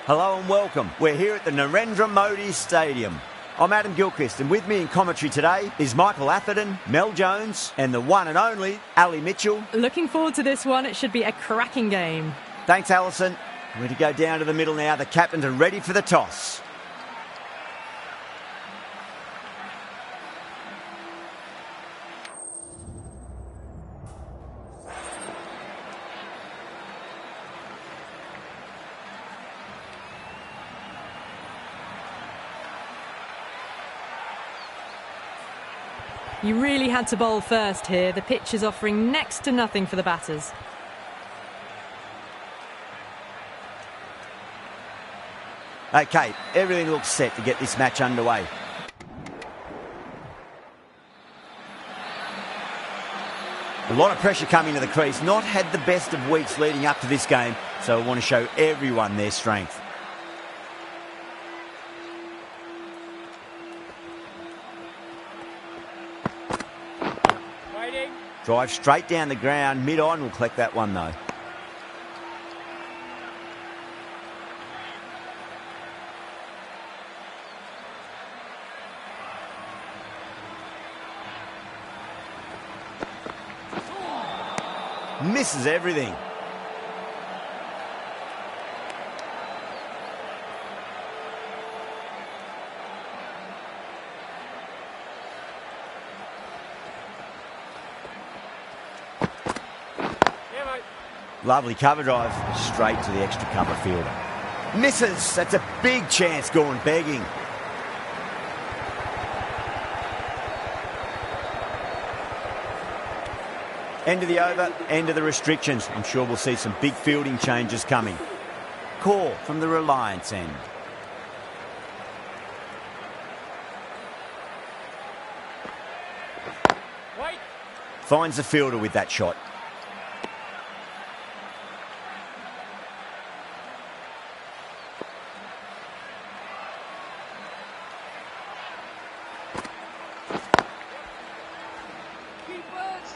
Hello and welcome. We're here at the Narendra Modi Stadium. I'm Adam Gilchrist, and with me in commentary today is Michael Atherton, Mel Jones, and the one and only Ali Mitchell. Looking forward to this one. It should be a cracking game. Thanks, Alison. We're to go down to the middle now. The captains are ready for the toss. You really had to bowl first here. The pitch is offering next to nothing for the batters. OK, everything looks set to get this match underway. A lot of pressure coming to the crease. Not had the best of weeks leading up to this game, so I want to show everyone their strength. Drive straight down the ground. Mid-on will collect that one, though. Misses everything. Lovely cover drive, straight to the extra cover fielder. Misses, that's a big chance going begging. End of the over, end of the restrictions. I'm sure we'll see some big fielding changes coming. Call from the Reliance end. Finds the fielder with that shot.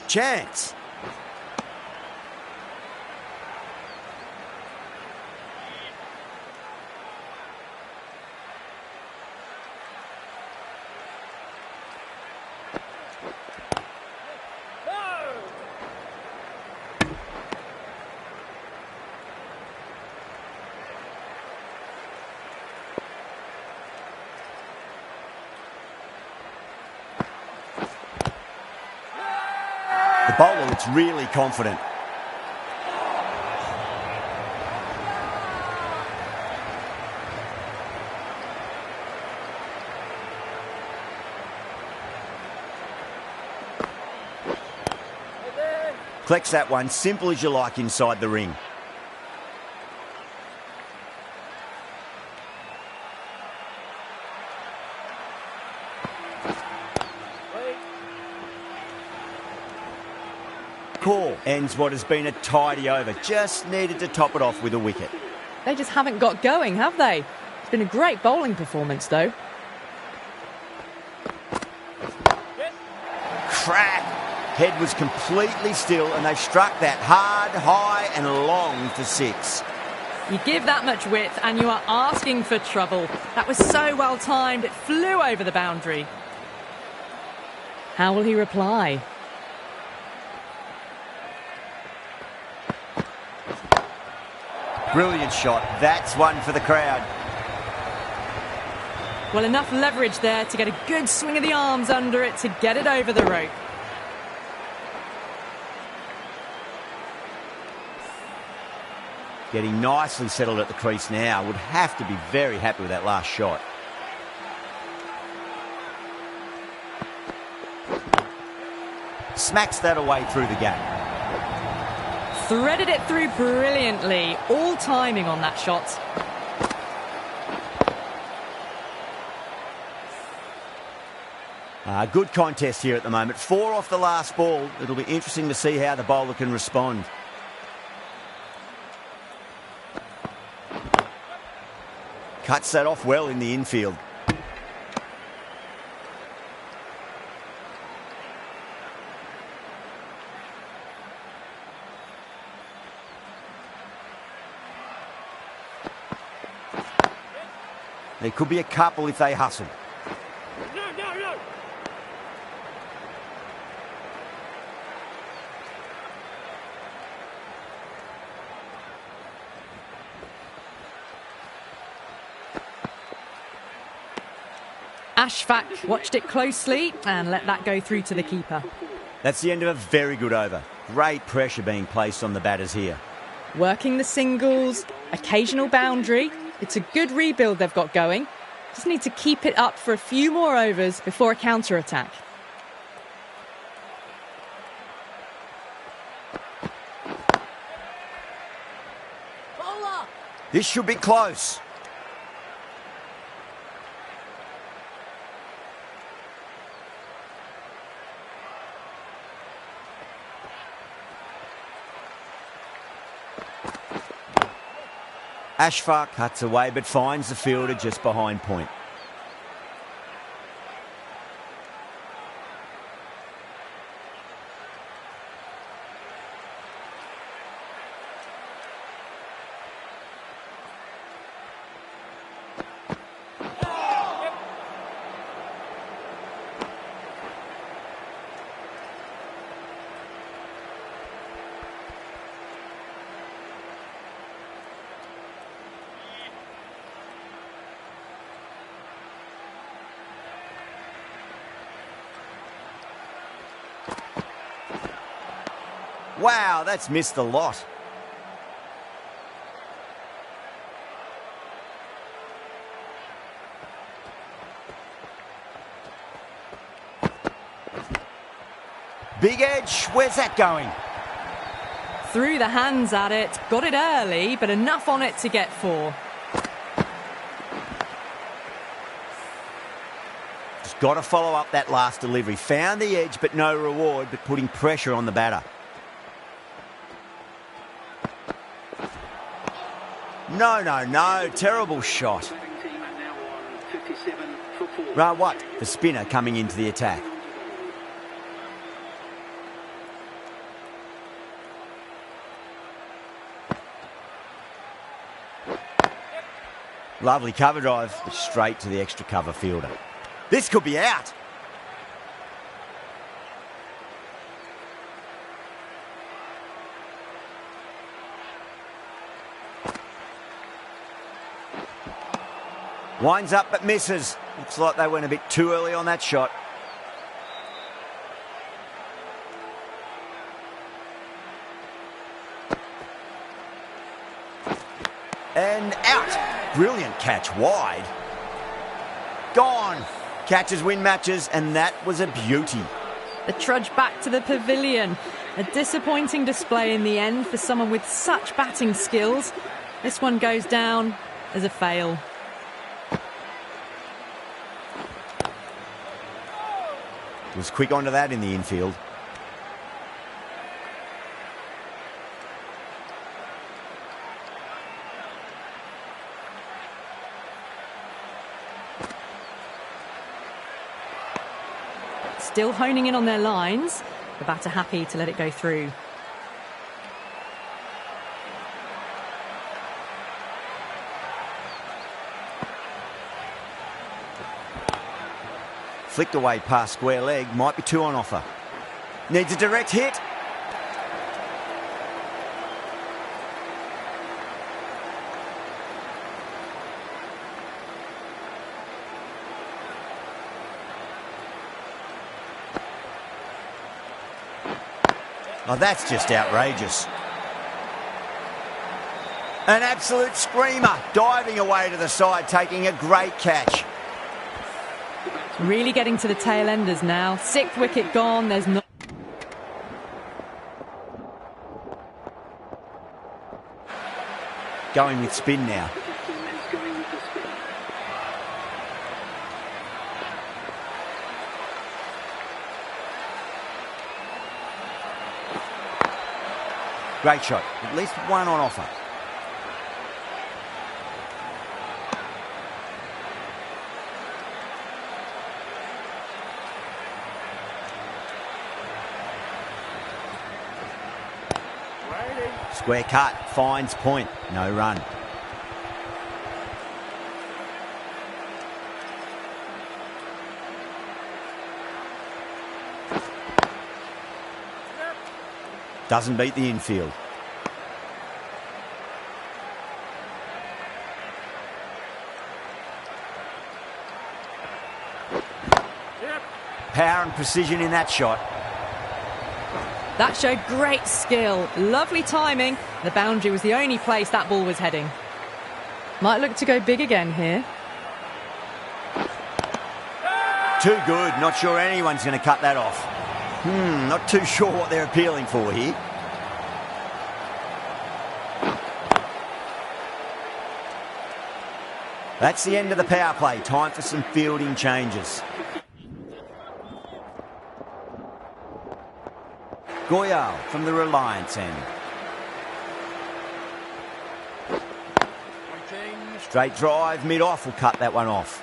Chance. The bowler looks really confident. Collects that one, simple as you like inside the ring. Call ends what has been a tidy over. Just needed to top it off with a wicket. They just haven't got going, have they? It's been a great bowling performance, though. Crack! Head was completely still and they struck that hard, high and long for six. You give that much width and you are asking for trouble. That was so well timed, it flew over the boundary. How will he reply? Brilliant shot. That's one for the crowd. Well, enough leverage there to get a good swing of the arms under it to get it over the rope. Getting nicely settled at the crease now. Would have to be very happy with that last shot. Smacks that away through the gap. Threaded it through brilliantly. All timing on that shot. Good contest here at the moment. 4 off the last ball. It'll be interesting to see how the bowler can respond. Cuts that off well in the infield. There could be a couple if they hustle. No. Ashfaq watched it closely and let that go through to the keeper. That's the end of a very good over. Great pressure being placed on the batters here. Working the singles, occasional boundary. It's a good rebuild they've got going. Just need to keep it up for a few more overs before a counter-attack. This should be close. Ashfaq cuts away but finds the fielder just behind point. Wow, that's missed a lot. Big edge, where's that going? Threw the hands at it, got it early, but enough on it to get 4. Just got to follow up that last delivery. Found the edge, but no reward, but putting pressure on the batter. No, terrible shot. Rawat, the spinner, coming into the attack. Lovely cover drive, but straight to the extra cover fielder. This could be out. Winds up but misses. Looks like they went a bit too early on that shot. And out. Brilliant catch wide. Gone. Catches win matches, and that was a beauty. The trudge back to the pavilion. A disappointing display in the end for someone with such batting skills. This one goes down as a fail. Was quick onto that in the infield. Still honing in on their lines. The batter happy to let it go through. Flicked away past square leg, might be 2 on offer. Needs a direct hit. Oh, that's just outrageous. An absolute screamer, diving away to the side, taking a great catch. Really getting to the tail enders now. 6th wicket gone, there's not... Going with spin now. Great shot, at least 1 on offer. Square cut, finds point, no run. Doesn't beat the infield. Power and precision in that shot. That showed great skill. Lovely timing. The boundary was the only place that ball was heading. Might look to go big again here. Too good. Not sure anyone's going to cut that off. Not too sure what they're appealing for here. That's the end of the power play. Time for some fielding changes. Goyal from the Reliance end. Straight drive, mid-off will cut that one off.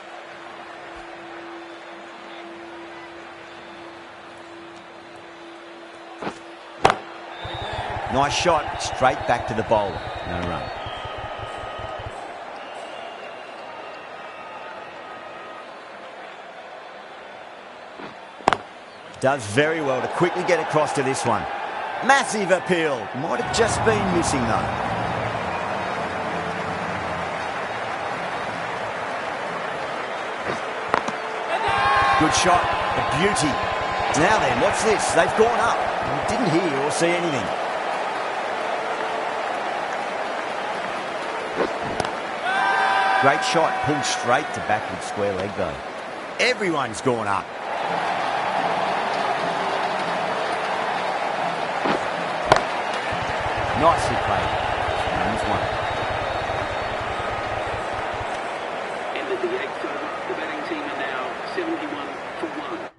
Nice shot, straight back to the bowler. No run. Does very well to quickly get across to this one. Massive appeal. Might have just been missing though. Good shot. A beauty. Now then, what's this? They've gone up. Didn't hear or see anything. Great shot. Pulled straight to backward square leg though. Everyone's gone up. Nicely played. Runs one. Ended the eighth over. The batting team are now 71 for 1.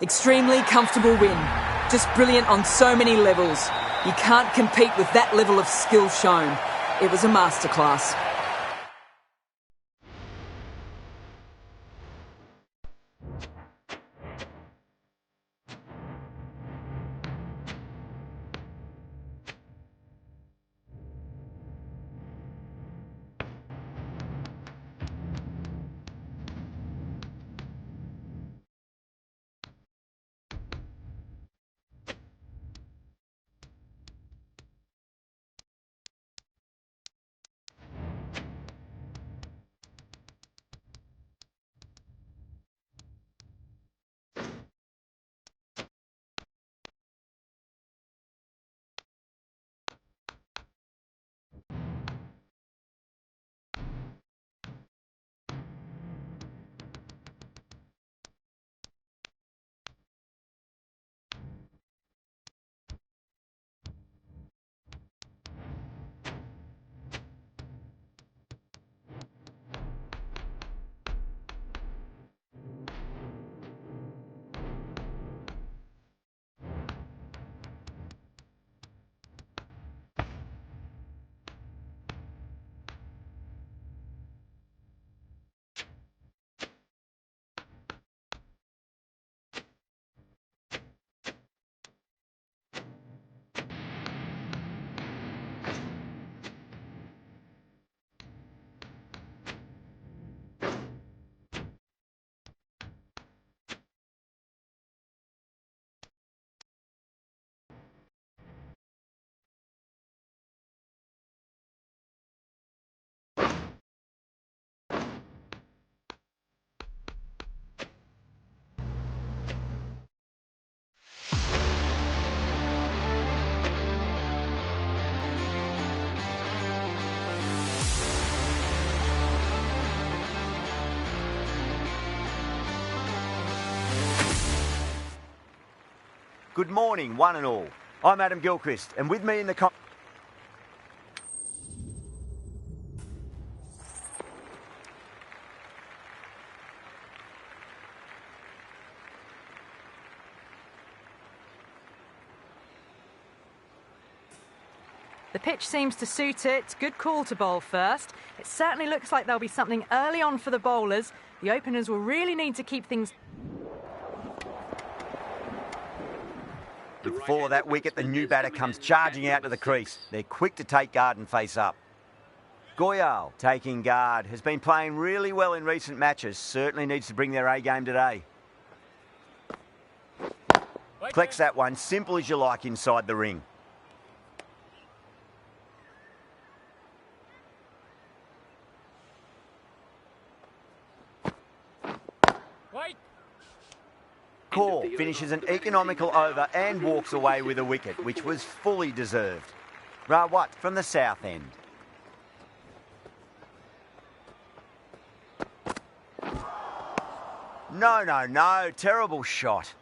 Extremely comfortable win. Just brilliant on so many levels. You can't compete with that level of skill shown. It was a masterclass. Good morning, one and all. I'm Adam Gilchrist, and with me in the The pitch seems to suit it. Good call to bowl first. It certainly looks like there'll be something early on for the bowlers. The openers will really need to keep things... Before that wicket, the new batter comes charging out to the crease. They're quick to take guard and face up. Goyal, taking guard, has been playing really well in recent matches. Certainly needs to bring their A game today. Collects that one simple as you like inside the ring. Core finishes an economical over and walks away with a wicket, which was fully deserved. Rawat from the south end. No, terrible shot.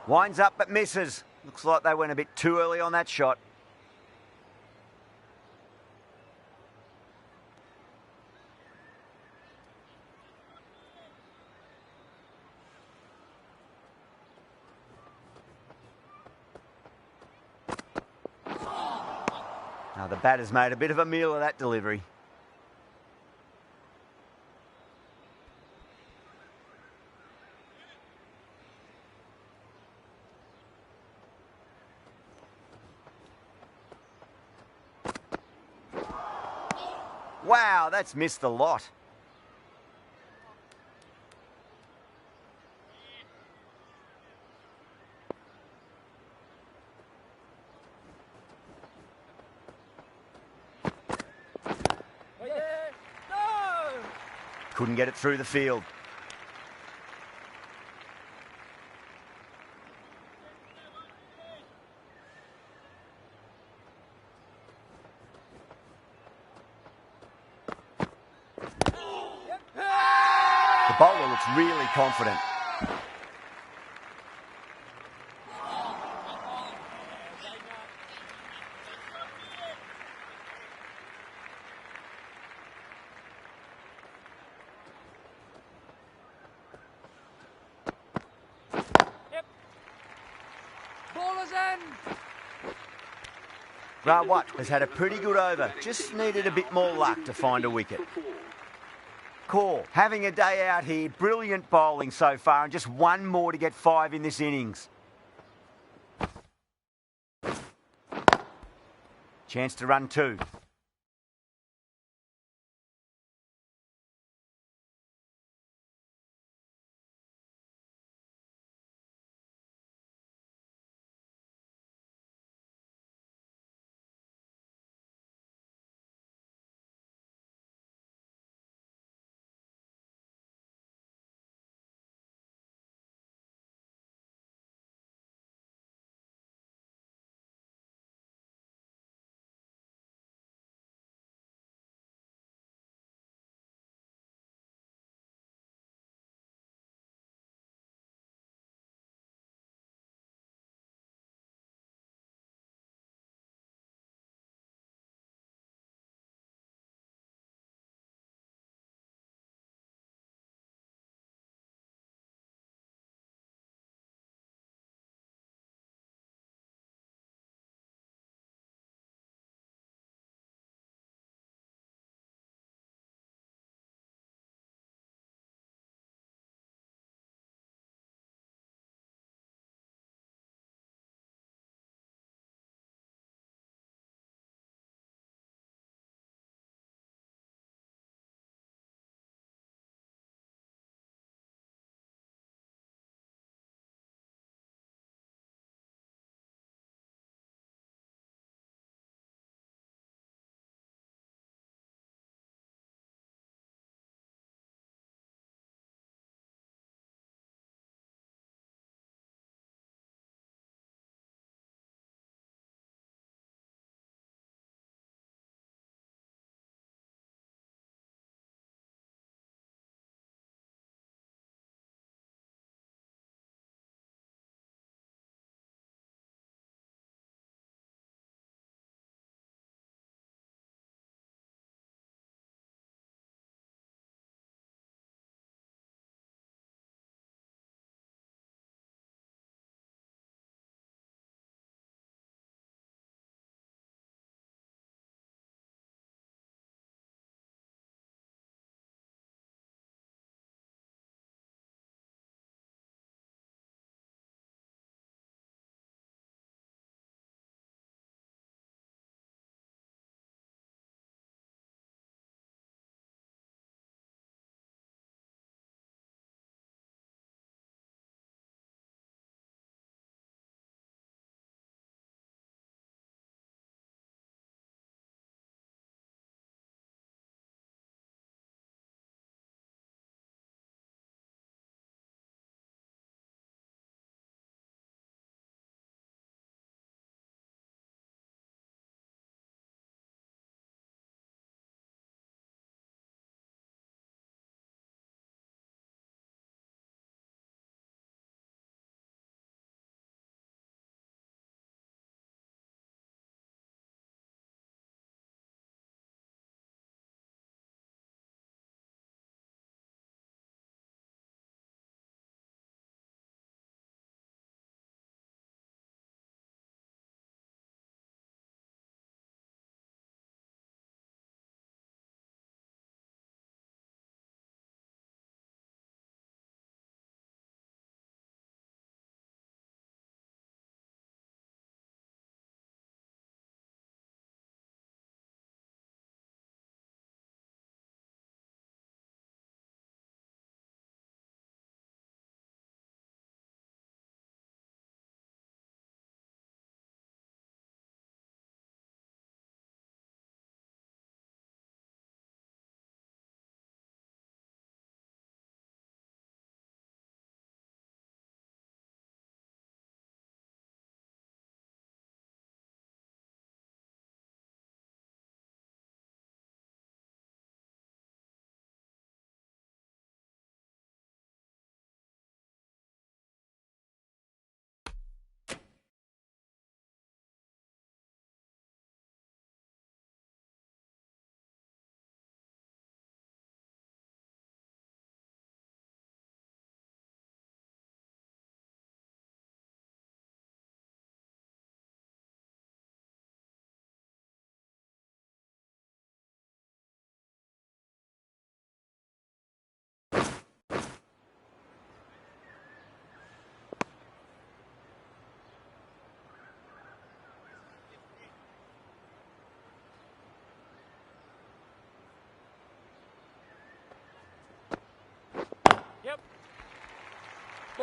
Winds up but misses. Looks like they went a bit too early on that shot. Now the batter's made a bit of a meal of that delivery. Wow, that's missed the lot. Couldn't get it through the field. The bowler looks really confident. Rawat has had a pretty good over, just needed a bit more luck to find a wicket. Core having a day out here, brilliant bowling so far, and just one more to get 5 in this innings. Chance to run 2.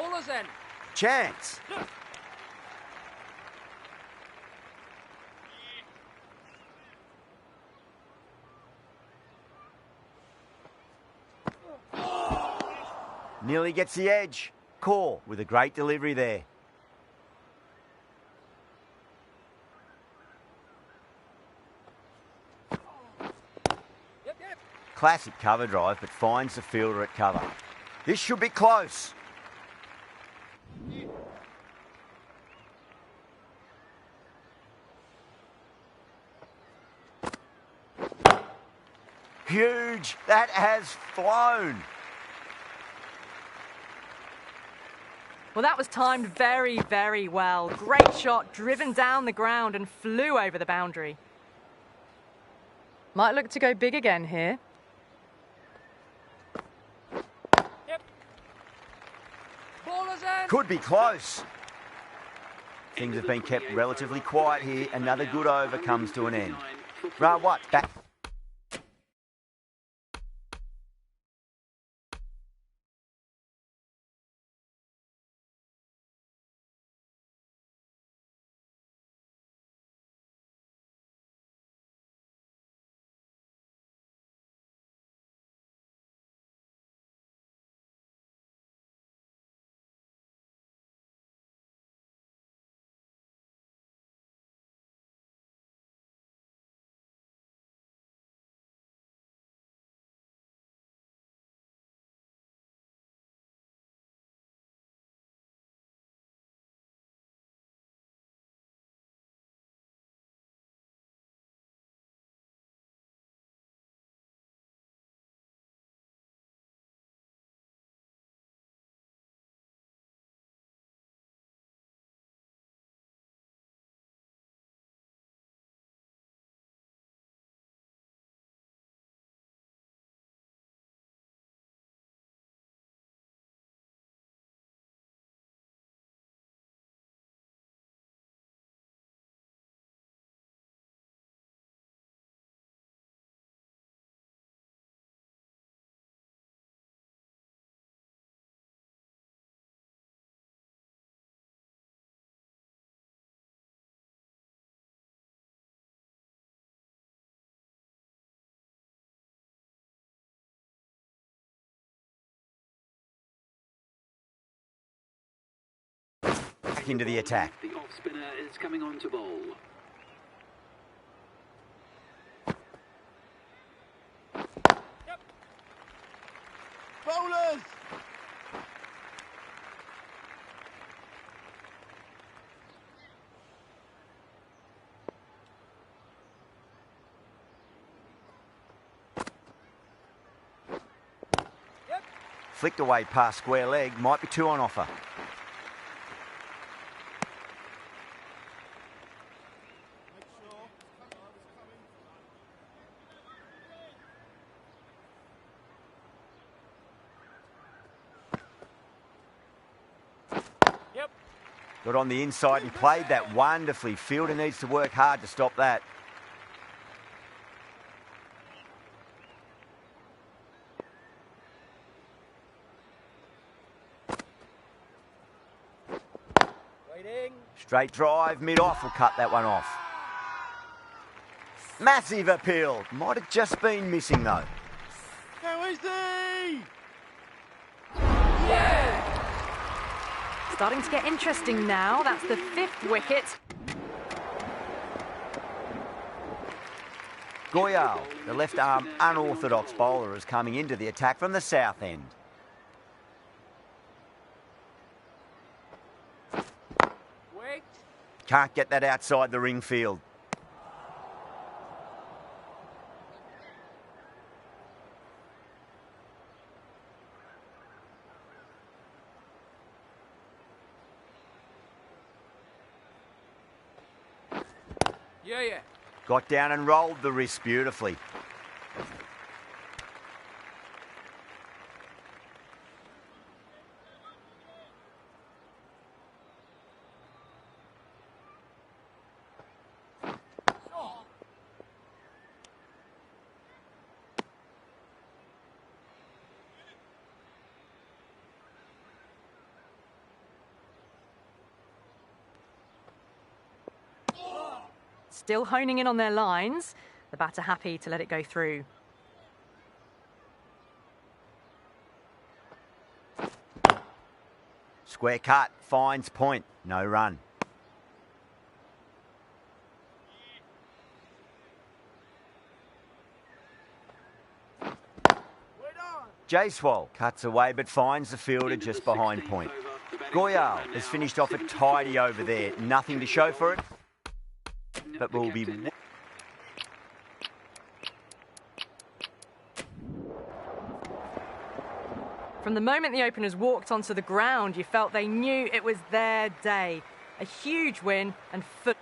Ballers in. Chance. Nearly gets the edge. Call with a great delivery there. Classic cover drive, but finds the fielder at cover. This should be close. Huge. That has flown. Well, that was timed very, very well. Great shot, driven down the ground and flew over the boundary. Might look to go big again here. Could be close. Things have been kept relatively quiet here. Another good over comes to an end. Right, what? Back. Back into the attack. The off spinner is coming on to bowl. Bowlers! Flicked away past square leg. Might be two on offer. Got on the inside and played that wonderfully. Fielder needs to work hard to stop that. Waiting. Straight drive, mid-off will cut that one off. Massive appeal. Might have just been missing though. How is he? Starting to get interesting now. That's the 5th wicket. Goyal, the left-arm unorthodox bowler, is coming into the attack from the south end. Wait. Can't get that outside the ring field. Yeah. Got down and rolled the wrist beautifully. Still honing in on their lines. The batter happy to let it go through. Square cut, finds point, no run. Jayswal cuts away but finds the fielder just behind point. Goyal has finished off a tidy over there. Nothing to show for it, but will be... From the moment the openers walked onto the ground, you felt they knew it was their day. A huge win and foot.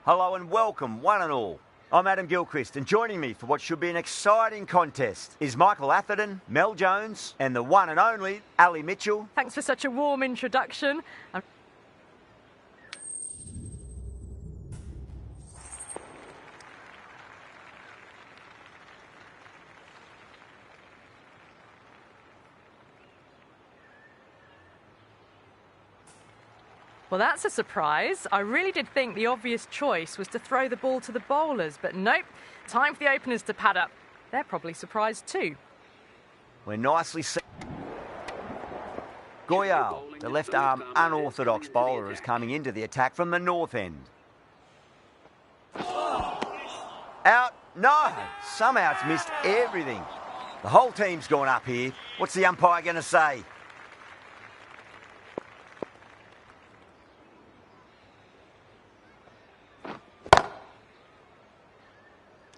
Hello and welcome, one and all. I'm Adam Gilchrist, and joining me for what should be an exciting contest is Michael Atherton, Mel Jones, and the one and only Ali Mitchell. Thanks for such a warm introduction. Well, that's a surprise. I really did think the obvious choice was to throw the ball to the bowlers, but nope. Time for the openers to pad up. They're probably surprised too. We're nicely set. Goyal, the left-arm unorthodox bowler, is coming into the attack from the north end. Out? No! Somehow it's missed everything. The whole team's gone up here. What's the umpire going to say?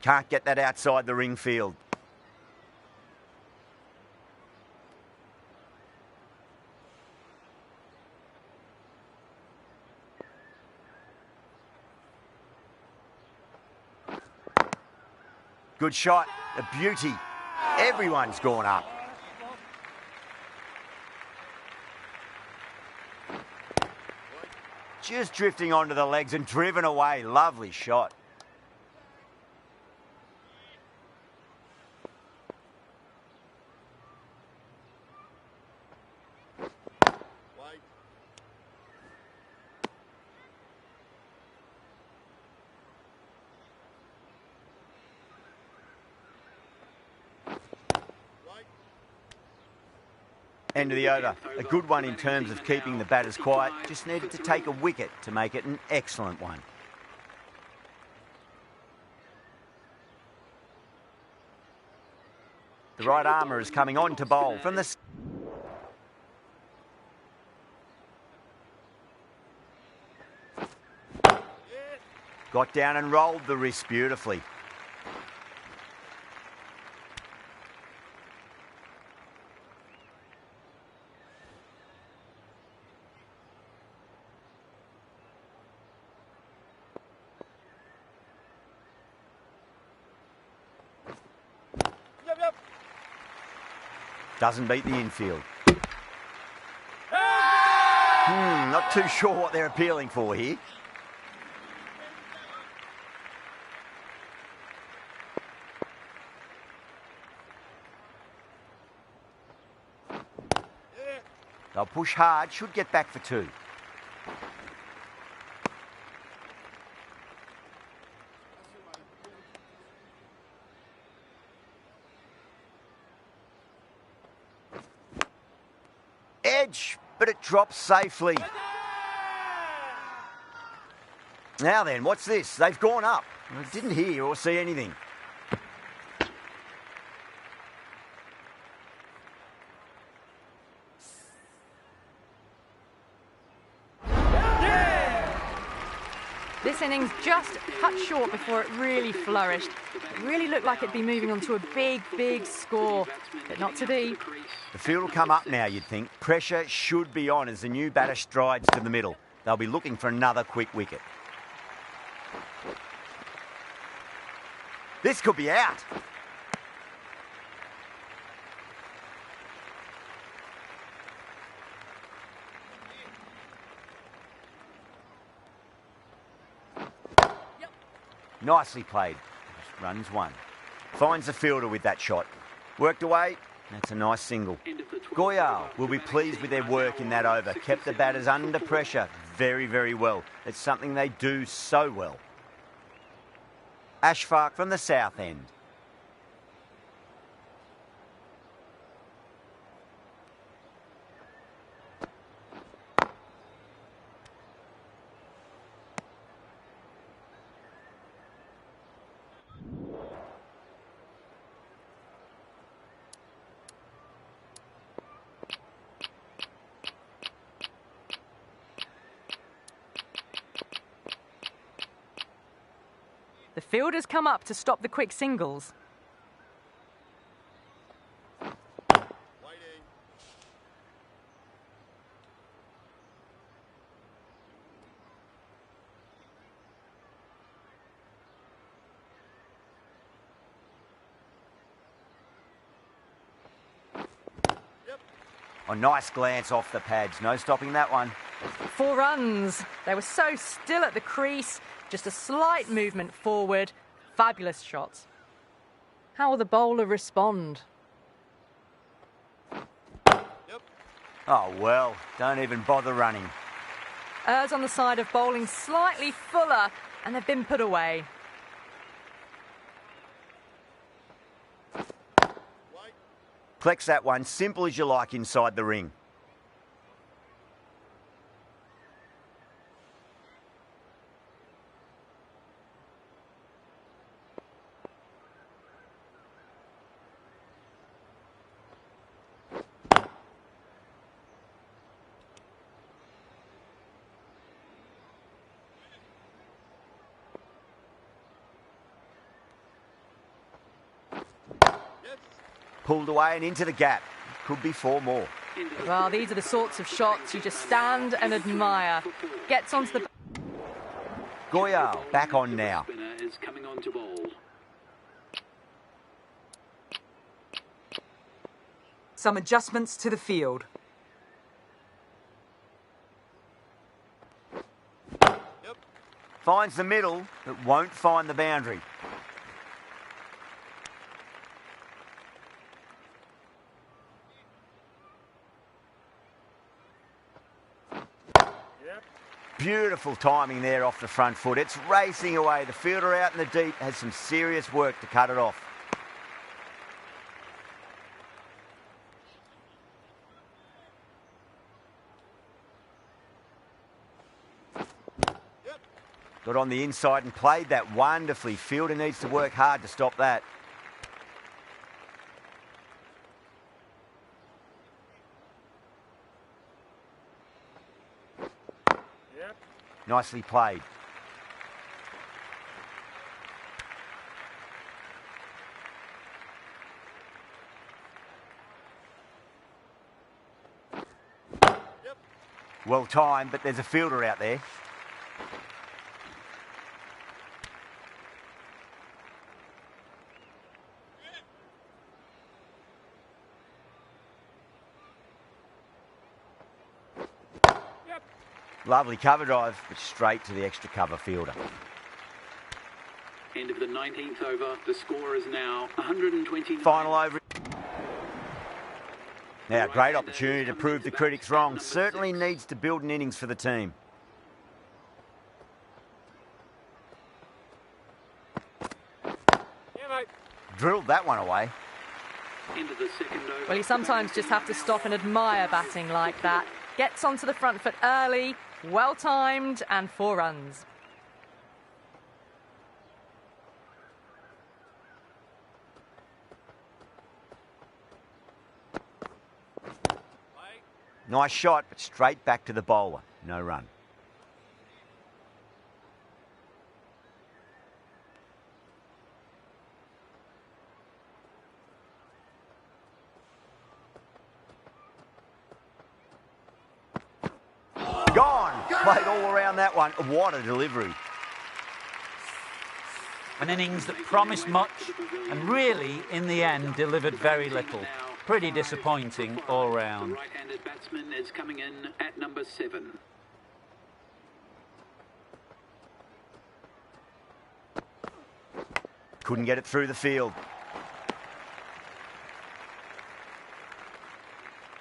Can't get that outside the ring field. Good shot, a beauty. Everyone's gone up. Just drifting onto the legs and driven away. Lovely shot. End of the over. A good one in terms of keeping the batters quiet. Just needed to take a wicket to make it an excellent one. The right armour is coming on to bowl from the... Got down and rolled the wrist beautifully. Doesn't beat the infield. Not too sure what they're appealing for here. They'll push hard, should get back for two. edge, but it drops safely. Now then, what's this? They've gone up. I didn't hear or see anything. This innings just cut short before it really flourished. It really looked like it'd be moving on to a big, big score, but not to be. The field will come up now, you'd think. Pressure should be on as the new batter strides to the middle. They'll be looking for another quick wicket. This could be out. Nicely played. Runs one. Finds the fielder with that shot. Worked away. That's a nice single. Goyal will be pleased with their work in that over. Kept the batters under pressure very, very well. It's something they do so well. Ashfaq from the south end. The fielders come up to stop the quick singles. A nice glance off the pads. No stopping that one. 4 runs. They were so still at the crease. Just a slight movement forward. Fabulous shots. How will the bowler respond? Oh, well, don't even bother running. Errs on the side of bowling slightly fuller, and they've been put away. Collects that one, simple as you like inside the ring. Pulled away and into the gap. Could be 4 more. Well, these are the sorts of shots you just stand and admire. Gets onto the... Goyal back on now. Is coming on to bowl. Some adjustments to the field. Finds the middle, but won't find the boundary. Beautiful timing there off the front foot. It's racing away. The fielder out in the deep has some serious work to cut it off. Got on the inside and played that wonderfully. Fielder needs to work hard to stop that. Nicely played. Well timed, but there's a fielder out there. Lovely cover drive, but straight to the extra cover fielder. End of the 19th over. The score is now 129. Final over. Now, great opportunity to prove the critics wrong. Certainly needs to build an innings for the team. Yeah, mate. Drilled that one away. into the second over. Well, you sometimes just have to stop and admire batting like that. Gets onto the front foot early, well timed, and 4 runs. Nice shot, but straight back to the bowler. No run. Gone! Played all around that one. What a delivery. An innings that promised much and really, in the end, delivered very little. Pretty disappointing all round. The right-handed batsman is coming in at number 7. Couldn't get it through the field.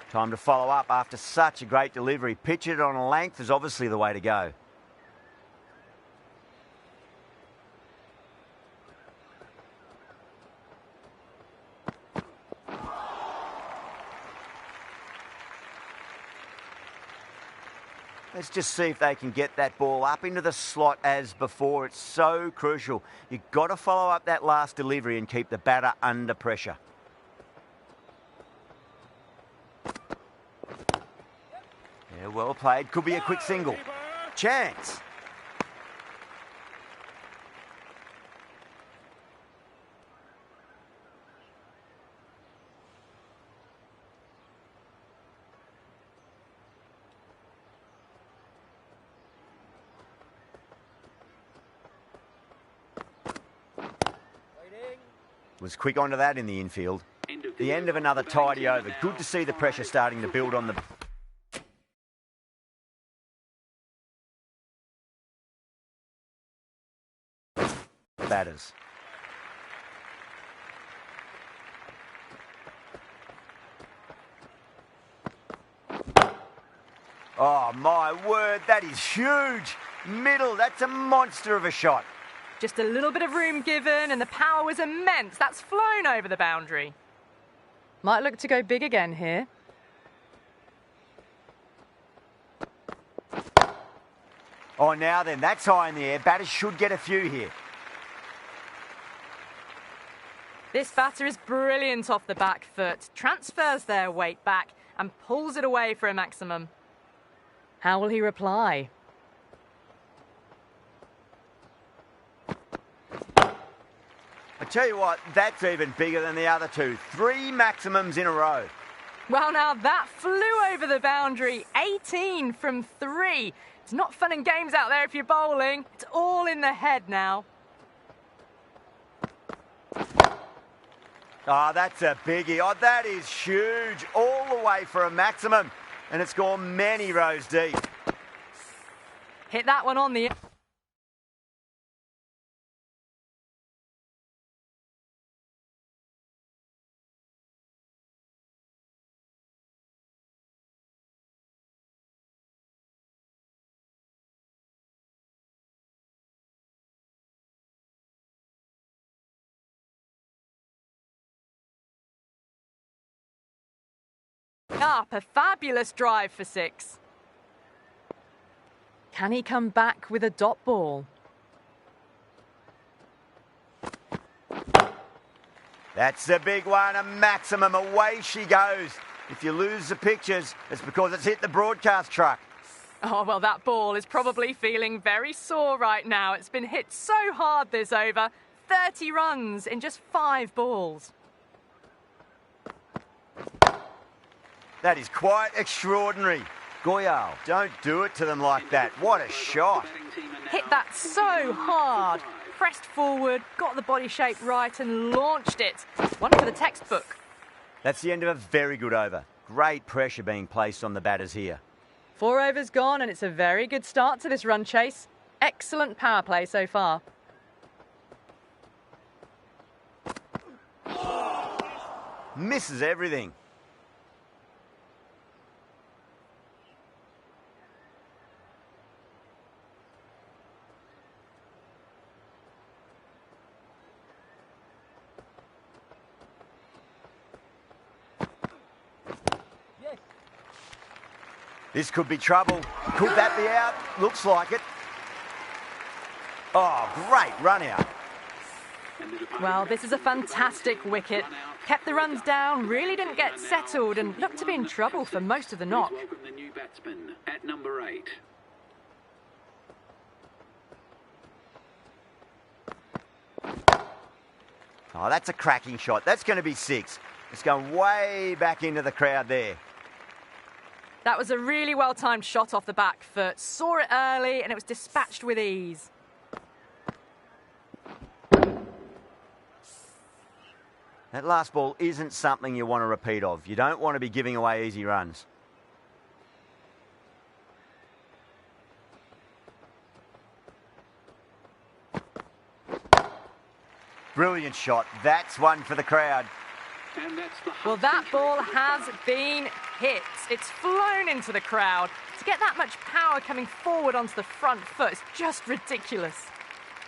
Time to follow up after such a great delivery. Pitch it on a length is obviously the way to go. Let's just see if they can get that ball up into the slot as before. It's so crucial. You've got to follow up that last delivery and keep the batter under pressure. Yeah, well played. Could be a quick single. Chance. Was quick onto that in the infield. The end of another tidy over. Good to see the pressure starting to build on the batters. Oh my word, that is huge. Middle, that's a monster of a shot. Just a little bit of room given and the power was immense. That's flown over the boundary. Might look to go big again here. Oh, now then, that's high in the air. Batters should get a few here. This batter is brilliant off the back foot. Transfers their weight back and pulls it away for a maximum. How will he reply? I tell you what, that's even bigger than the other two. 3 maximums in a row. Well, now that flew over the boundary. 18 from 3. It's not fun and games out there if you're bowling. It's all in the head now. Oh, that's a biggie. Oh, that is huge. All the way for a maximum. And it's gone many rows deep. Hit that one on the... up. A fabulous drive for 6. Can he come back with a dot ball? That's the big one, a maximum. Away she goes. If you lose the pictures, it's because it's hit the broadcast truck. Oh, well, that ball is probably feeling very sore right now. It's been hit so hard this over. 30 runs in just 5 balls. That is quite extraordinary. Goyal, don't do it to them like that. What a shot. Hit that so hard. Pressed forward, got the body shape right and launched it. One for the textbook. That's the end of a very good over. Great pressure being placed on the batters here. 4 overs gone and it's a very good start to this run chase. Excellent power play so far. Misses everything. This could be trouble. Could that be out? Looks like it. Oh, great run out. Well, this is a fantastic wicket. Kept the runs down, really didn't get settled and looked to be in trouble for most of the knock. Welcome the new batsman at number 8. Oh, that's a cracking shot. That's going to be 6. It's going way back into the crowd there. That was a really well-timed shot off the back foot. Saw it early and it was dispatched with ease. That last ball isn't something you want to repeat of. You don't want to be giving away easy runs. Brilliant shot. That's one for the crowd. And that's the Well, that ball has been hit. It's flown into the crowd. To get that much power coming forward onto the front foot is just ridiculous.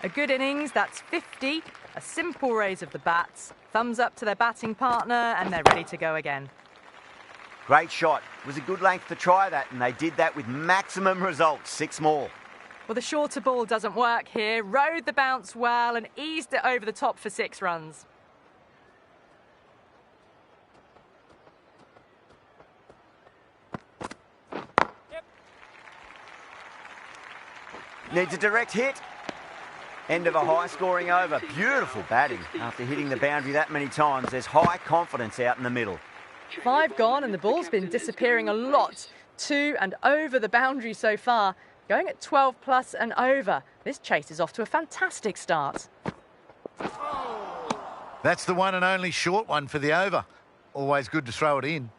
A good innings, that's 50. A simple raise of the bats. Thumbs up to their batting partner and they're ready to go again. Great shot. It was a good length to try that, and they did that with maximum results. 6 more. Well, the shorter ball doesn't work here. Rode the bounce well and eased it over the top for 6 runs. Needs a direct hit. End of a high-scoring over. Beautiful batting. After hitting the boundary that many times, there's high confidence out in the middle. 5 gone and the ball's been disappearing a lot to and over the boundary so far. Going at 12 plus and over. This chase is off to a fantastic start. That's the one and only short one for the over. Always good to throw it in.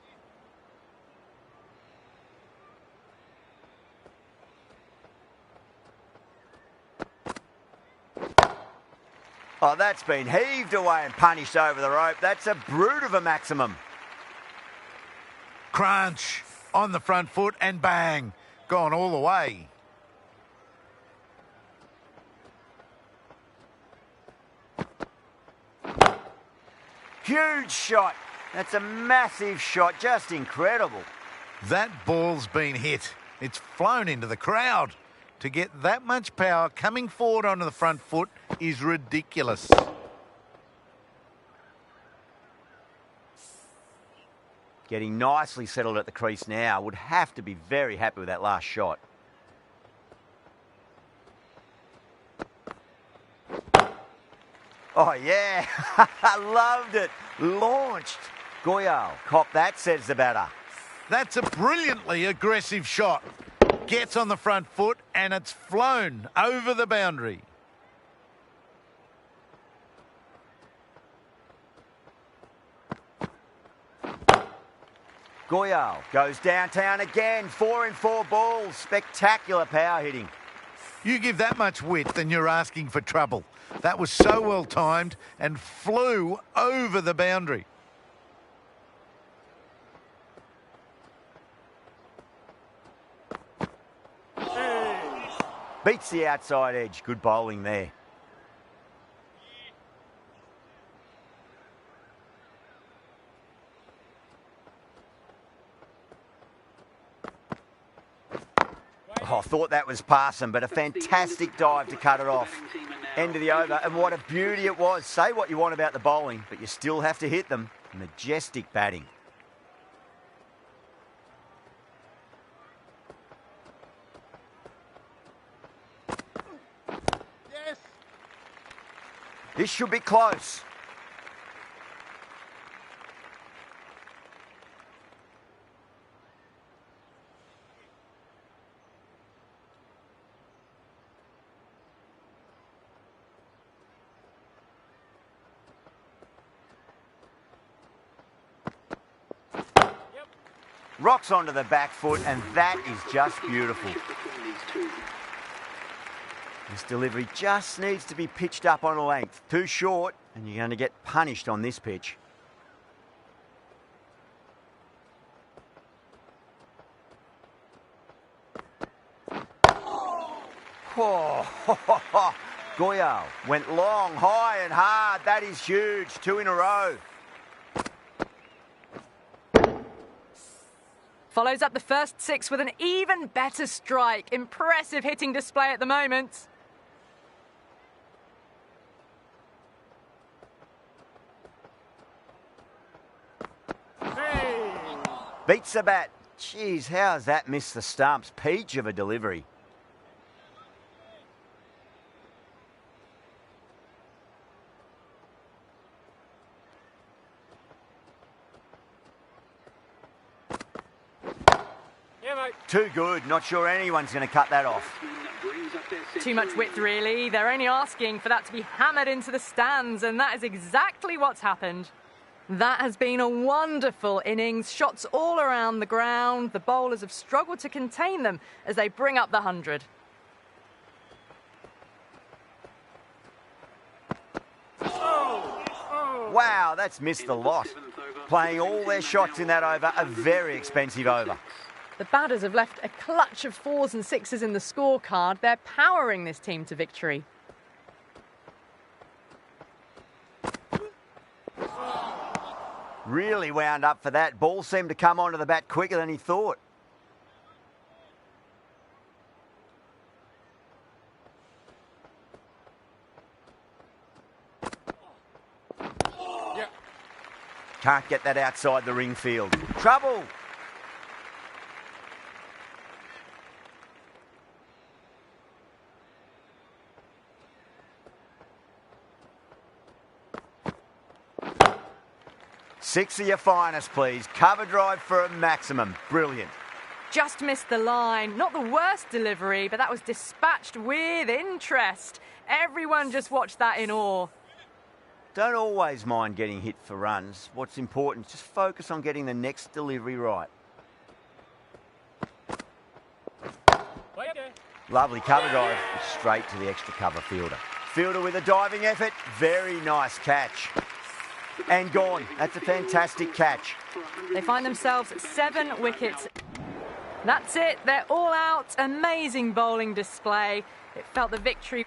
Oh, that's been heaved away and punished over the rope. That's a brute of a maximum. Crunch on the front foot and bang. Gone all the way. Huge shot. That's a massive shot. Just incredible. That ball's been hit. It's flown into the crowd. To get that much power coming forward onto the front foot is ridiculous. Getting nicely settled at the crease now. Would have to be very happy with that last shot. Oh, yeah. Loved it. Launched. Goyal. Cop that, says the batter. That's a brilliantly aggressive shot. Gets on the front foot and it's flown over the boundary. Goyal goes downtown again. 4 in 4 balls. Spectacular power hitting. You give that much width and you're asking for trouble. That was so well timed and flew over the boundary. Beats the outside edge. Good bowling there. Oh, I thought that was passing, but a fantastic dive to cut it off. End of the over, and what a beauty it was. Say what you want about the bowling, but you still have to hit them. Majestic batting. Yes. This should be close. Rocks onto the back foot, and that is just beautiful. This delivery just needs to be pitched up on a length. Too short, and you're going to get punished on this pitch. Oh, Goyal went long, high and hard. That is huge. 2 in a row. Follows up the first 6 with an even better strike. Impressive hitting display at the moment. Beats the bat. Jeez, how's that missed the stumps? Peach of a delivery. Too good. Not sure anyone's going to cut that off. Too much width, really. They're only asking for that to be hammered into the stands, and that is exactly what's happened. That has been a wonderful innings. Shots all around the ground. The bowlers have struggled to contain them as they bring up the 100. Wow, that's missed a lot. Playing all their shots in that over, a very expensive over. The batters have left a clutch of 4s and 6s in the scorecard. They're powering this team to victory. Really wound up for that. Ball seemed to come onto the bat quicker than he thought. Can't get that outside the ring field. Trouble! Six of your finest, please. Cover drive for a maximum. Brilliant. Just missed the line. Not the worst delivery, but that was dispatched with interest. Everyone just watched that in awe. Don't always mind getting hit for runs. What's important is just focus on getting the next delivery right. Lovely cover drive, straight to the extra cover fielder. Fielder with a diving effort. Very nice catch. And gone. That's a fantastic catch. They find themselves 7 wickets. That's it. They're all out. Amazing bowling display. It felt the victory.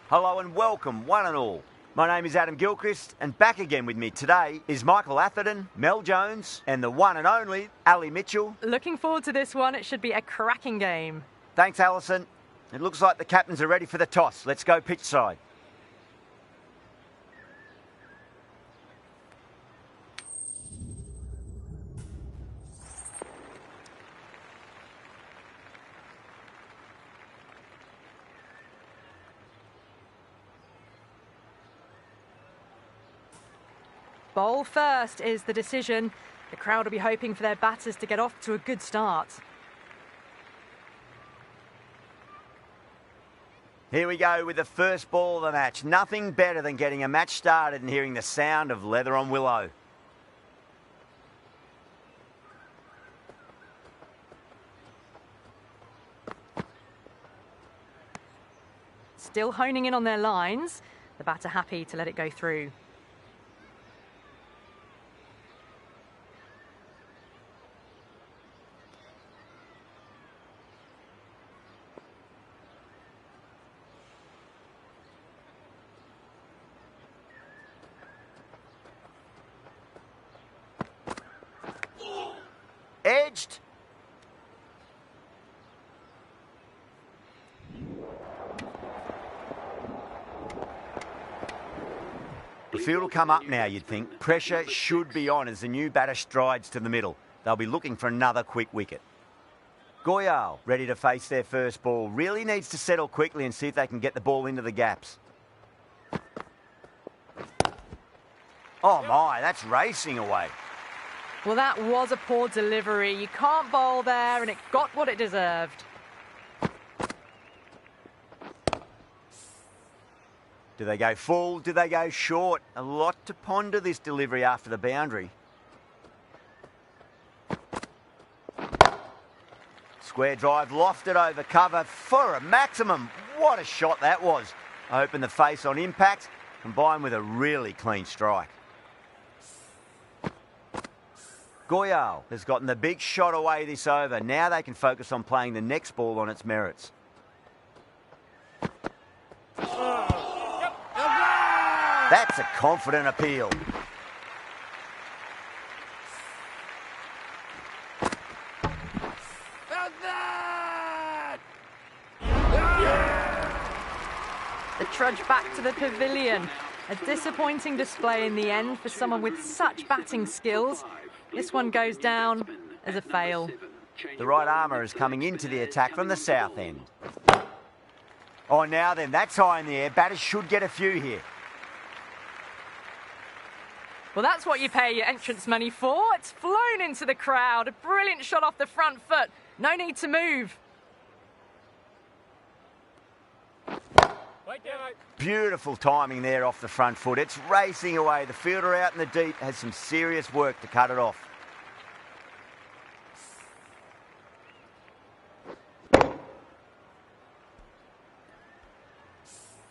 Hello and welcome, one and all. My name is Adam Gilchrist, and back again with me today is Michael Atherton, Mel Jones, and the one and only Ali Mitchell. Looking forward to this one. It should be a cracking game. Thanks, Alison. It looks like the captains are ready for the toss. Let's go pitch side. Bowl first is the decision. The crowd will be hoping for their batters to get off to a good start. Here we go with the first ball of the match. Nothing better than getting a match started and hearing the sound of leather on willow. Still honing in on their lines. The batter happy to let it go through. Edged. The field will come up now, you'd think. Pressure should be on as the new batter strides to the middle. They'll be looking for another quick wicket. Goyal, ready to face their first ball. Really needs to settle quickly and see if they can get the ball into the gaps. Oh my, that's racing away. Well, that was a poor delivery. You can't bowl there, and it got what it deserved. Do they go full? Do they go short? A lot to ponder this delivery after the boundary. Square drive lofted over cover for a maximum. What a shot that was. Open the face on impact, combined with a really clean strike. Goyal has gotten the big shot away this over. Now they can focus on playing the next ball on its merits. That's a confident appeal. The trudge back to the pavilion. A disappointing display in the end for someone with such batting skills. This one goes down as a fail. The right armour is coming into the attack from the south end. Oh, now then, that's high in the air. Batters should get a few here. Well, that's what you pay your entrance money for. It's flown into the crowd. A brilliant shot off the front foot. No need to move. Beautiful timing there off the front foot. It's racing away. The fielder out in the deep has some serious work to cut it off.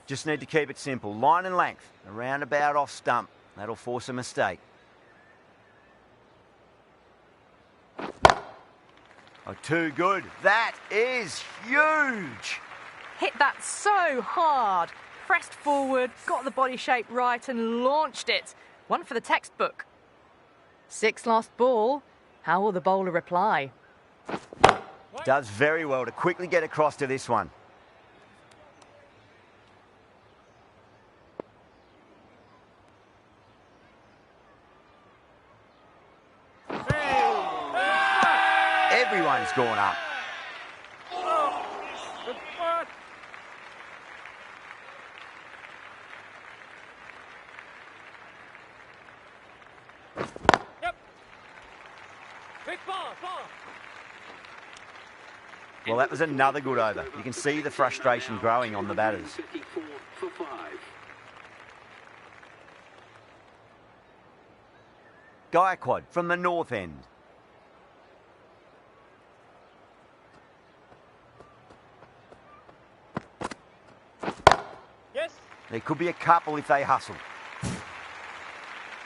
Just need to keep it simple. Line and length. A roundabout off stump. That'll force a mistake. Oh, too good. That is huge. Hit that so hard. Pressed forward, got the body shape right and launched it. One for the textbook. 6 last ball. How will the bowler reply? Does very well to quickly get across to this one. Everyone's gone up. Well, that was another good over. You can see the frustration growing on the batters. Gaikwad from the north end. Yes. There could be a couple if they hustle.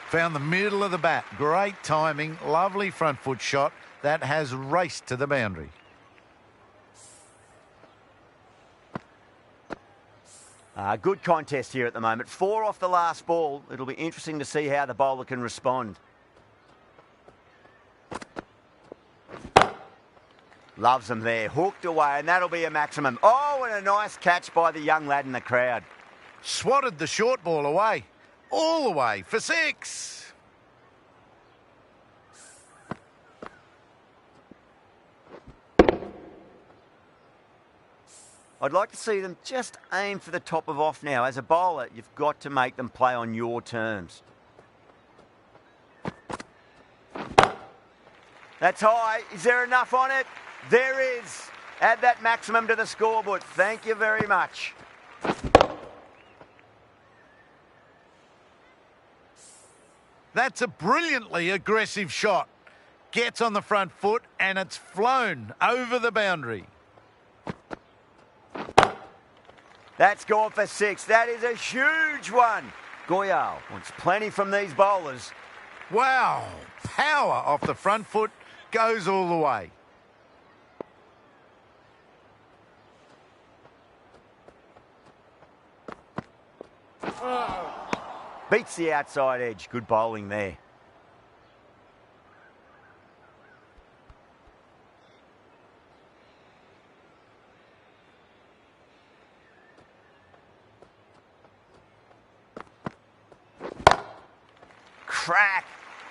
Found the middle of the bat. Great timing. Lovely front foot shot. That has raced to the boundary. Good contest here at the moment. 4 off the last ball. It'll be interesting to see how the bowler can respond. Loves them there. Hooked away, and that'll be a maximum. Oh, and a nice catch by the young lad in the crowd. Swatted the short ball away. All the way for 6. I'd like to see them just aim for the top of off now. As a bowler, you've got to make them play on your terms. That's high. Is there enough on it? There is. Add that maximum to the scoreboard. Thank you very much. That's a brilliantly aggressive shot. Gets on the front foot and it's flown over the boundary. That's gone for 6. That is a huge one. Goyal wants plenty from these bowlers. Wow. Power off the front foot goes all the way. Beats the outside edge. Good bowling there. Crack.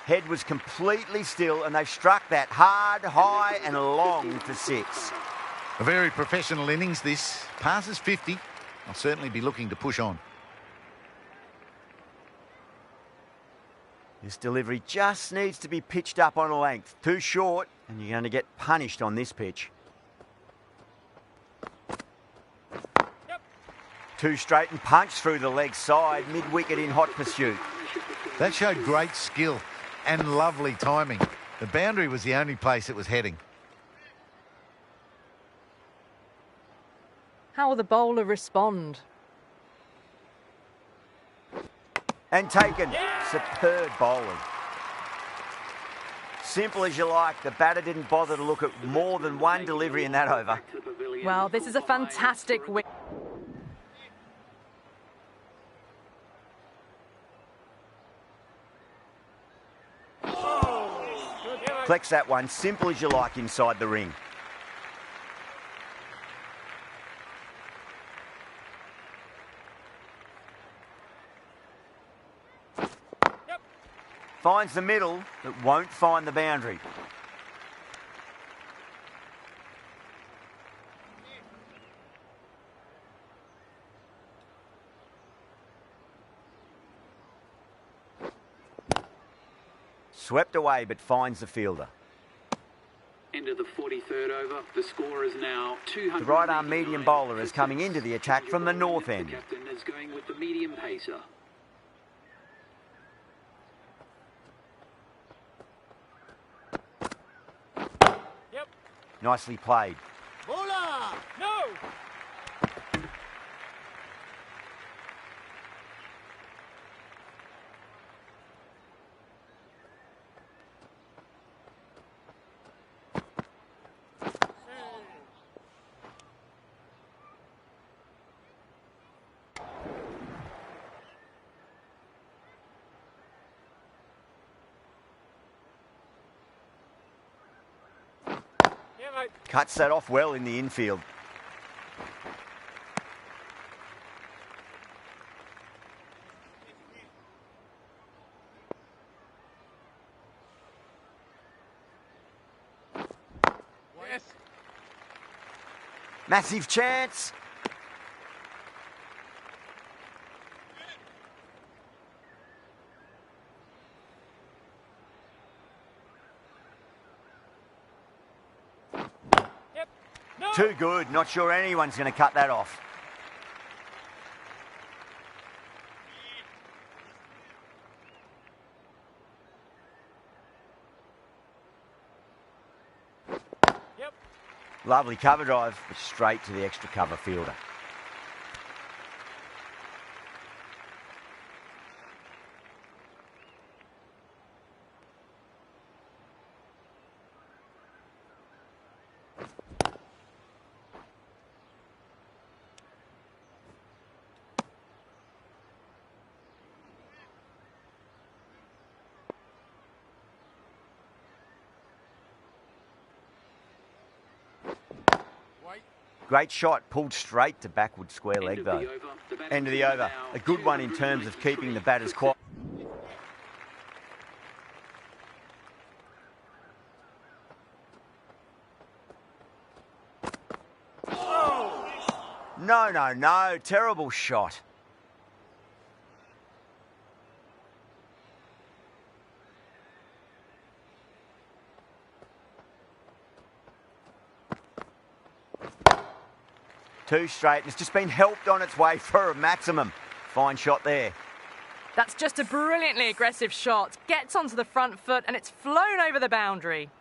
Head was completely still and they've struck that hard, high and long for 6. A very professional innings this. Passes 50. I'll certainly be looking to push on. This delivery just needs to be pitched up on a length. Too short and you're going to get punished on this pitch. Too straight and punched through the leg side, mid-wicket in hot pursuit. That showed great skill and lovely timing. The boundary was the only place it was heading. How will the bowler respond? And taken. Superb bowling. Simple as you like. The batter didn't bother to look at more than one delivery in that over. Well, this is a fantastic win. Flex that one, simple as you like, inside the ring. Finds the middle, but won't find the boundary. Swept away, but finds the fielder. End of the 43rd over. The score is now 200. The right-arm medium bowler is coming into the attack from the north end. The captain is going with the medium pacer. Nicely played. Bowler! No! Cuts that off well in the infield. Yes. Massive chance. Too good. Not sure anyone's going to cut that off. Lovely cover drive, but straight to the extra cover fielder. Great shot, pulled straight to backward square leg though. End of the over. A good one in terms of keeping the batters quiet. No. Terrible shot. Too straight. It's just been helped on its way for a maximum. Fine shot there. That's just a brilliantly aggressive shot. Gets onto the front foot and it's flown over the boundary.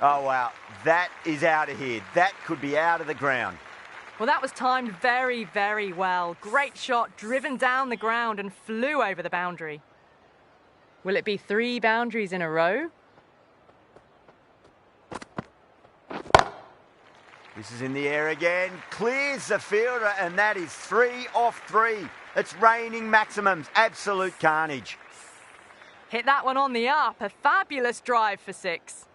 Oh, wow. That is out of here. That could be out of the ground. Well, that was timed very, very well. Great shot, driven down the ground and flew over the boundary. Will it be 3 boundaries in a row? This is in the air again. Clears the fielder, and that is 3 off 3. It's raining maximums. Absolute carnage. Hit that one on the up. A fabulous drive for 6.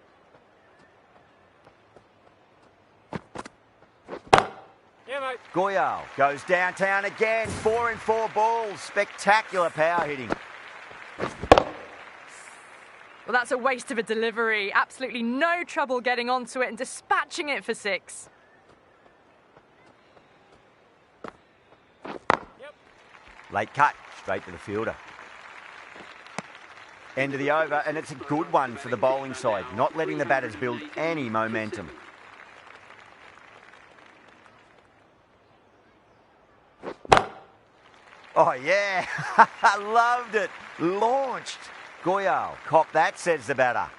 Yeah, mate. Goyal goes downtown again. 4 in 4 balls. Spectacular power hitting. Well, that's a waste of a delivery. Absolutely no trouble getting onto it and dispatching it for 6. Yep. Late cut, straight to the fielder. End of the over, and it's a good one for the bowling side, not letting the batters build any momentum. Oh, yeah. Loved it. Launched. Goyal, cop that, says the batter.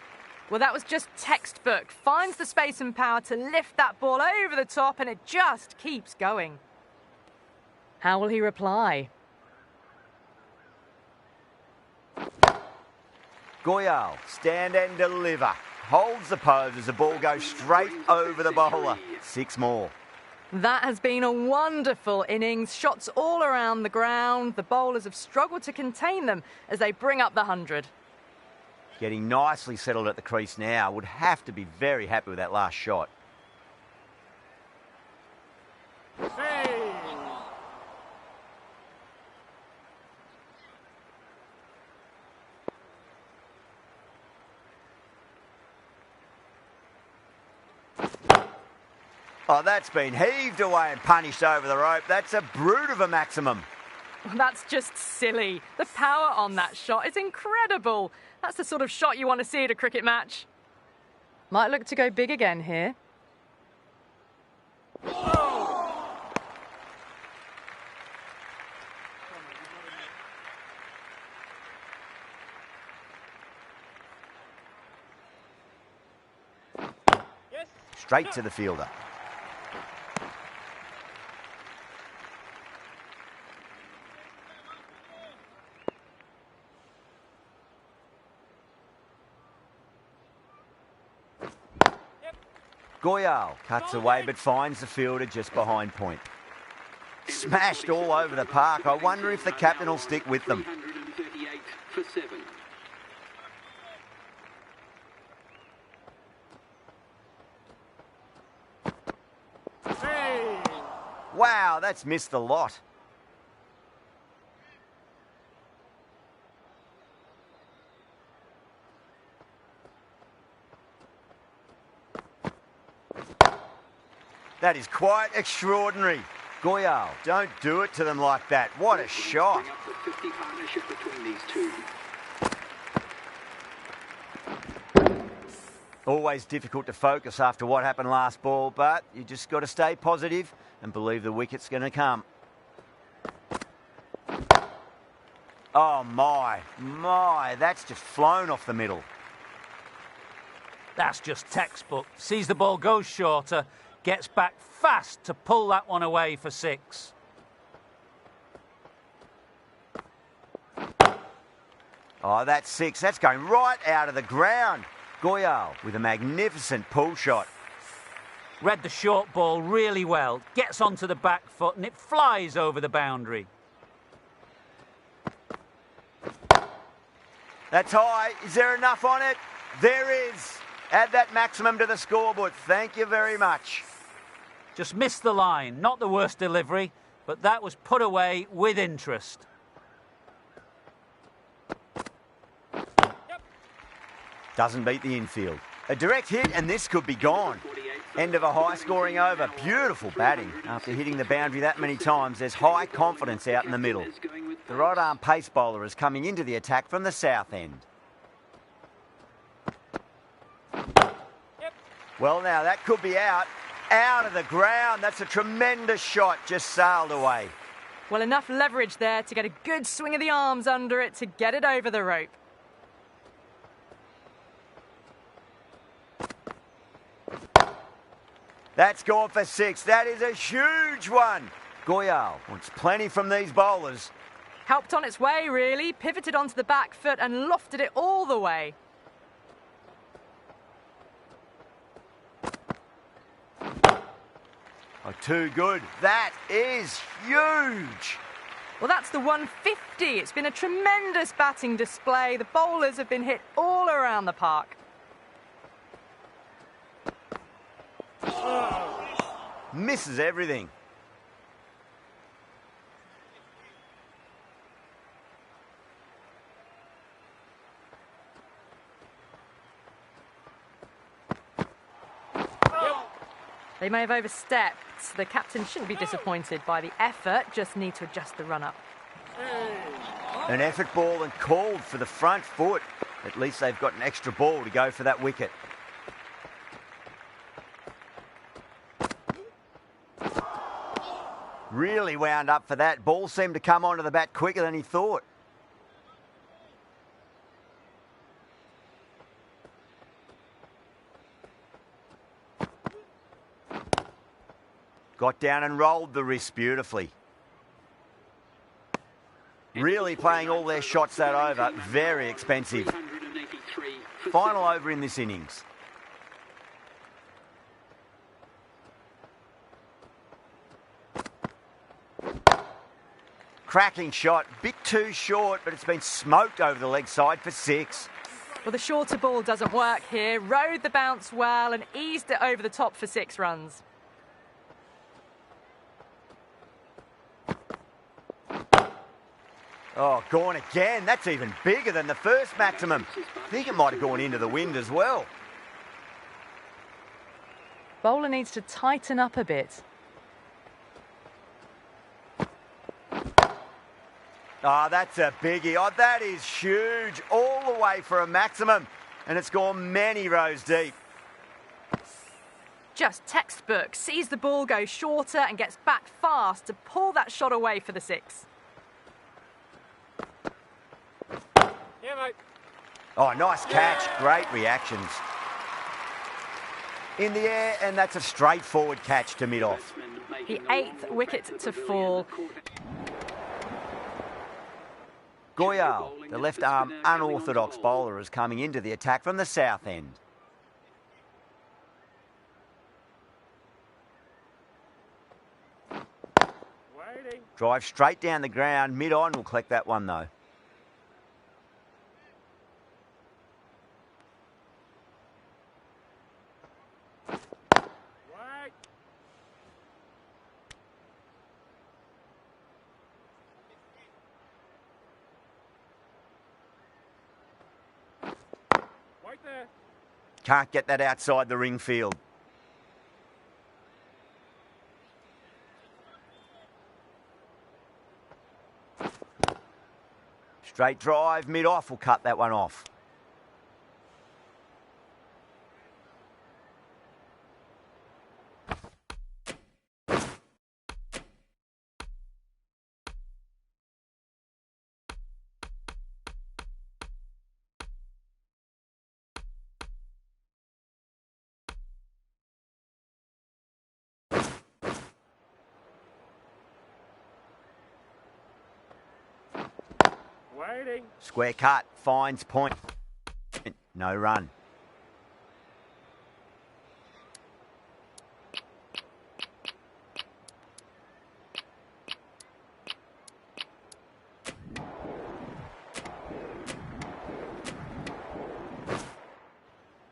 Well, that was just textbook. Finds the space and power to lift that ball over the top, and it just keeps going. How will he reply? Goyal, stand and deliver. Holds the pose as the ball goes straight over the bowler. 6 more. That has been a wonderful innings. Shots all around the ground. The bowlers have struggled to contain them as they bring up the 100. Getting nicely settled at the crease now. Would have to be very happy with that last shot. Hey. Oh, that's been heaved away and punished over the rope. That's a brute of a maximum. That's just silly. The power on that shot is incredible. That's the sort of shot you want to see at a cricket match. Might look to go big again here. Yes. Straight to the fielder. Goyal cuts away but finds the fielder just behind point. Smashed all over the park. I wonder if the captain will stick with them. 338 for 7. Hey. Wow, that's missed the lot. That is quite extraordinary. Goyal, don't do it to them like that. What a shot. Bring up the 50 partnership between these two. Always difficult to focus after what happened last ball, but you just got to stay positive and believe the wicket's going to come. Oh, my, that's just flown off the middle. That's just textbook. Sees the ball go shorter, gets back fast to pull that one away for 6. Oh, that's 6. That's going right out of the ground. Goyal with a magnificent pull shot. Read the short ball really well, gets onto the back foot and it flies over the boundary. That's high. Is there enough on it? There is. Add that maximum to the scoreboard. Thank you very much. Just missed the line. Not the worst delivery, but that was put away with interest. Doesn't beat the infield. A direct hit and this could be gone. End of a high-scoring over. Beautiful batting. After hitting the boundary that many times, there's high confidence out in the middle. The right-arm pace bowler is coming into the attack from the south end. Well, now, that could be out. Out of the ground. That's a tremendous shot. Just sailed away. Well, enough leverage there to get a good swing of the arms under it to get it over the rope. That's gone for 6. That is a huge one. Goyal wants plenty from these bowlers. Helped on its way, really. Pivoted onto the back foot and lofted it all the way. Oh, too good. That is huge. Well, that's the 150. It's been a tremendous batting display. The bowlers have been hit all around the park. Misses everything. They may have overstepped. The captain shouldn't be disappointed by the effort, just need to adjust the run-up. An effort ball and called for the front foot. At least they've got an extra ball to go for that wicket. Really wound up for that. Ball seemed to come onto the bat quicker than he thought. Got down and rolled the wrist beautifully. Really playing all their shots that over. Very expensive. Final over in this innings. Cracking shot. Bit too short, but it's been smoked over the leg side for 6. Well, the shorter ball doesn't work here. Rode the bounce well and eased it over the top for 6 runs. Oh, gone again. That's even bigger than the first maximum. I think it might have gone into the wind as well. Bowler needs to tighten up a bit. Oh, that's a biggie. Oh, that is huge. All the way for a maximum. And it's gone many rows deep. Just textbook. Sees the ball go shorter and gets back fast to pull that shot away for the 6. Yeah, mate. Oh, nice catch. Great reactions. In the air, and that's a straightforward catch to mid-off. The 8th wicket to fall. Goyal, the left-arm unorthodox bowler, is coming into the attack from the south end. Waiting. Drive straight down the ground. Mid-on will collect that one, though. Wait. Wait there. Can't get that outside the ring field. Straight drive, mid-off will cut that one off. Waiting. Square cut, finds point. No run.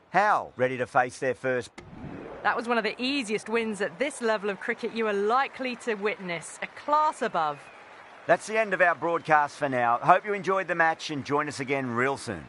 Howe ready to face their first. That was one of the easiest wins at this level of cricket you are likely to witness. A class above. That's the end of our broadcast for now. Hope you enjoyed the match and join us again real soon.